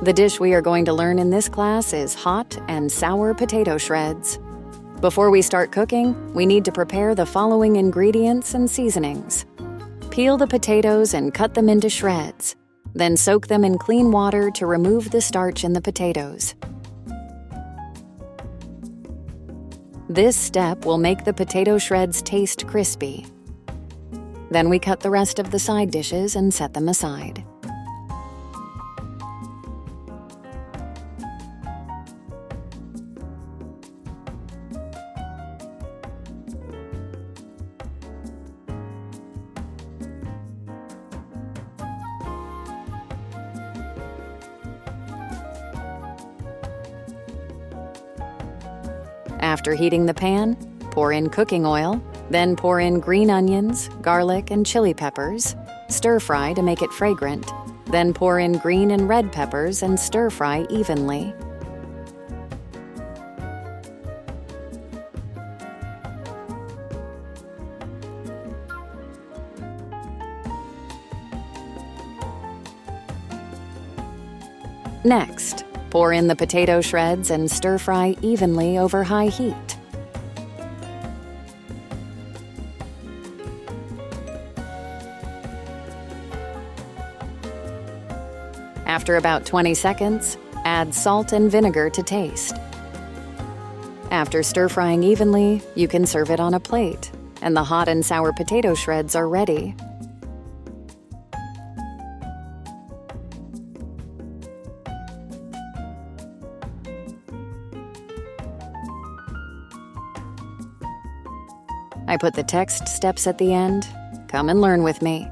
The dish we are going to learn in this class is hot and sour potato shreds. Before we start cooking, we need to prepare the following ingredients and seasonings. Peel the potatoes and cut them into shreds. Then soak them in clean water to remove the starch in the potatoes. This step will make the potato shreds taste crispy. Then we cut the rest of the side dishes and set them aside. After heating the pan, pour in cooking oil, then pour in green onions, garlic, and chili peppers. Stir-fry to make it fragrant. Then pour in green and red peppers and stir-fry evenly. Next, pour in the potato shreds and stir-fry evenly over high heat. After about 20 seconds, add salt and vinegar to taste. After stir-frying evenly, you can serve it on a plate, and the hot and sour potato shreds are ready. I put the text steps at the end. Come and learn with me.